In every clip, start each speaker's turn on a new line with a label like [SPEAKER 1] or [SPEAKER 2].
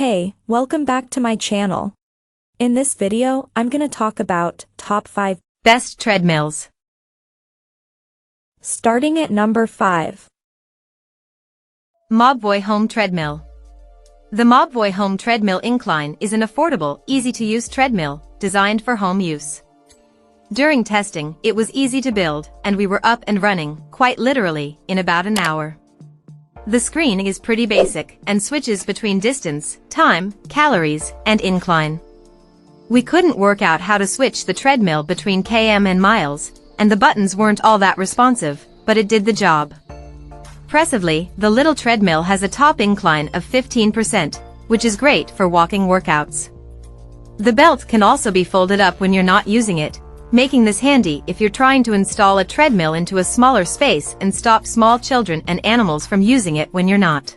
[SPEAKER 1] Hey, welcome back to my channel. In this video, I'm gonna talk about top 5
[SPEAKER 2] best treadmills.
[SPEAKER 1] Starting at number 5.
[SPEAKER 2] Mobvoi Home Treadmill. The Mobvoi Home Treadmill Incline is an affordable, easy-to-use treadmill, designed for home use. During testing, it was easy to build, and we were up and running, quite literally, in about an hour. The screen is pretty basic, and switches between distance, time, calories, and incline. We couldn't work out how to switch the treadmill between km and miles, and the buttons weren't all that responsive, but it did the job. Impressively, the little treadmill has a top incline of 15%, which is great for walking workouts. The belt can also be folded up when you're not using it, making this handy if you're trying to install a treadmill into a smaller space and stop small children and animals from using it when you're not.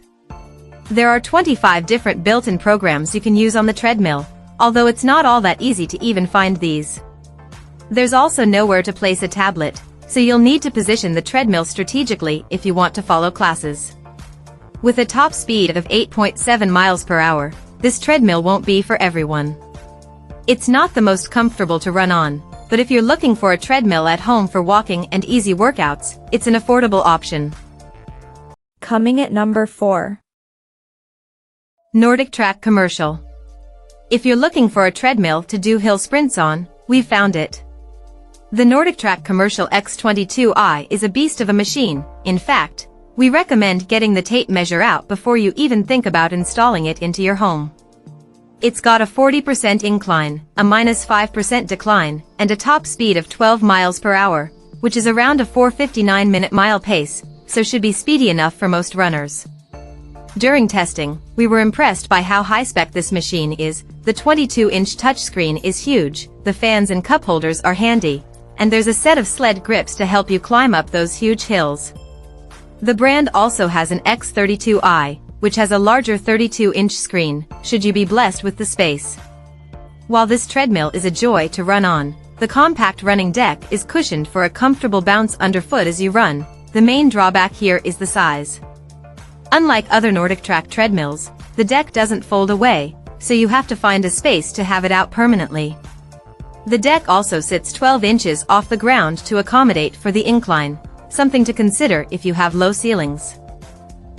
[SPEAKER 2] There are 25 different built-in programs you can use on the treadmill, although it's not all that easy to even find these. There's also nowhere to place a tablet, so you'll need to position the treadmill strategically if you want to follow classes. With a top speed of 8.7 miles per hour, this treadmill won't be for everyone. It's not the most comfortable to run on, but if you're looking for a treadmill at home for walking and easy workouts, it's an affordable option.
[SPEAKER 1] Coming at number 4.
[SPEAKER 2] NordicTrack Commercial. If you're looking for a treadmill to do hill sprints on, we've found it. The NordicTrack Commercial X22i is a beast of a machine. In fact, we recommend getting the tape measure out before you even think about installing it into your home. It's got a 40% incline, a -5% decline, and a top speed of 12 miles per hour, which is around a 4:59-minute mile pace, so should be speedy enough for most runners. During testing, we were impressed by how high-spec this machine is. The 22-inch touchscreen is huge, the fans and cup holders are handy, and there's a set of sled grips to help you climb up those huge hills. The brand also has an X32i, which has a larger 32-inch screen, should you be blessed with the space. While this treadmill is a joy to run on, the compact running deck is cushioned for a comfortable bounce underfoot as you run. The main drawback here is the size. Unlike other NordicTrack treadmills, the deck doesn't fold away, so you have to find a space to have it out permanently. The deck also sits 12 inches off the ground to accommodate for the incline, something to consider if you have low ceilings.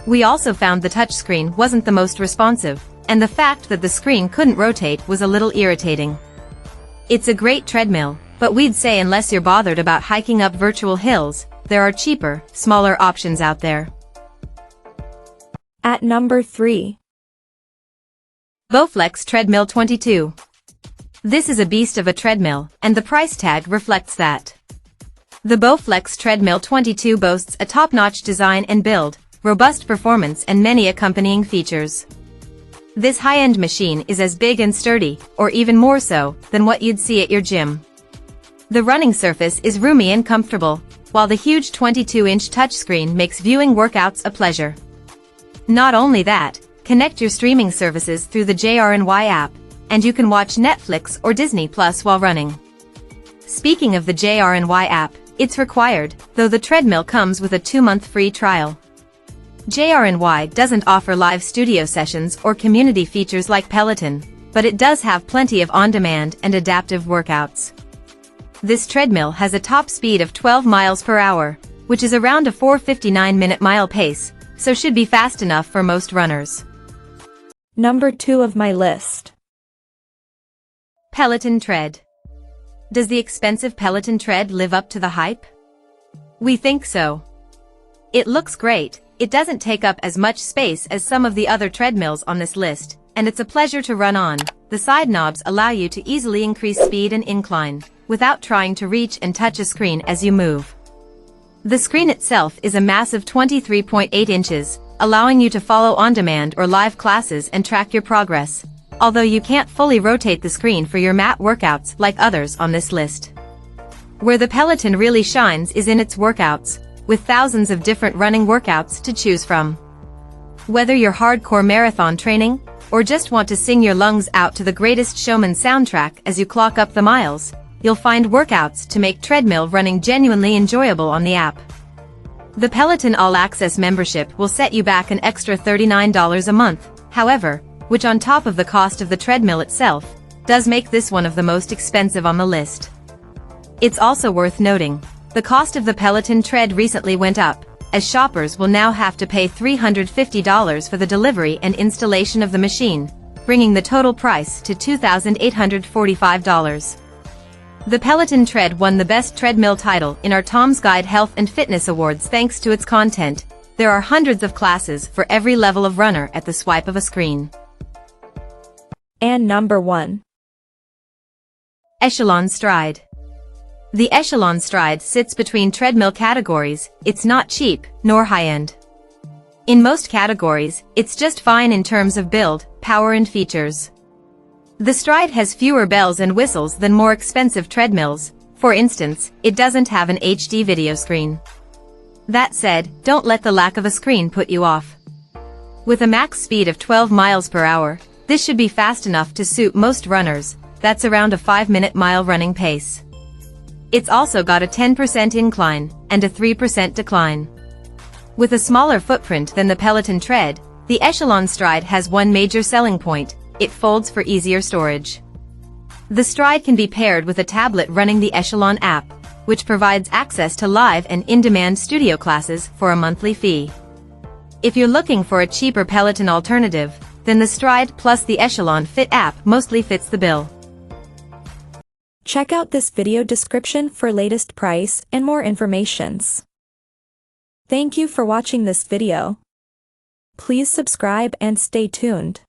[SPEAKER 2] We also found the touchscreen wasn't the most responsive, and the fact that the screen couldn't rotate was a little irritating. It's a great treadmill, but we'd say unless you're bothered about hiking up virtual hills, there are cheaper, smaller options out there.
[SPEAKER 1] At number 3.
[SPEAKER 2] Bowflex Treadmill 22. This is a beast of a treadmill, and the price tag reflects that. The Bowflex Treadmill 22 boasts a top-notch design and build, robust performance and many accompanying features. This high-end machine is as big and sturdy, or even more so, than what you'd see at your gym. The running surface is roomy and comfortable, while the huge 22-inch touchscreen makes viewing workouts a pleasure. Not only that, connect your streaming services through the JRNY app, and you can watch Netflix or Disney Plus while running. Speaking of the JRNY app, it's required, though the treadmill comes with a 2-month free trial. JRNY doesn't offer live studio sessions or community features like Peloton, but it does have plenty of on-demand and adaptive workouts. This treadmill has a top speed of 12 miles per hour, which is around a 4:59-minute mile pace, so should be fast enough for most runners.
[SPEAKER 1] Number 2 of my list.
[SPEAKER 2] Peloton Tread. Does the expensive Peloton Tread live up to the hype? We think so. It looks great. It doesn't take up as much space as some of the other treadmills on this list, and it's a pleasure to run on. The side knobs allow you to easily increase speed and incline, without trying to reach and touch a screen as you move. The screen itself is a massive 23.8 inches, allowing you to follow on-demand or live classes and track your progress, although you can't fully rotate the screen for your mat workouts like others on this list. Where the Peloton really shines is in its workouts, with thousands of different running workouts to choose from. Whether you're hardcore marathon training, or just want to sing your lungs out to the Greatest Showman soundtrack as you clock up the miles, you'll find workouts to make treadmill running genuinely enjoyable on the app. The Peloton All Access membership will set you back an extra $39 a month. However, which on top of the cost of the treadmill itself, does make this one of the most expensive on the list. It's also worth noting, the cost of the Peloton Tread recently went up, as shoppers will now have to pay $350 for the delivery and installation of the machine, bringing the total price to $2,845. The Peloton Tread won the Best Treadmill title in our Tom's Guide Health and Fitness Awards thanks to its content. There are hundreds of classes for every level of runner at the swipe of a screen.
[SPEAKER 1] And number 1.
[SPEAKER 2] Echelon Stride. The Echelon Stride sits between treadmill categories. It's not cheap, nor high-end. In most categories, it's just fine in terms of build, power and features. The Stride has fewer bells and whistles than more expensive treadmills. For instance, it doesn't have an HD video screen. That said, don't let the lack of a screen put you off. With a max speed of 12 miles per hour, this should be fast enough to suit most runners. That's around a 5-minute mile running pace. It's also got a 10% incline and a 3% decline. With a smaller footprint than the Peloton Tread, the Echelon Stride has one major selling point: it folds for easier storage. The Stride can be paired with a tablet running the Echelon app, which provides access to live and in-demand studio classes for a monthly fee. If you're looking for a cheaper Peloton alternative, then the Stride plus the Echelon Fit app mostly fits the bill.
[SPEAKER 1] Check out this video description for latest price and more informations. Thank you for watching this video. Please subscribe and stay tuned.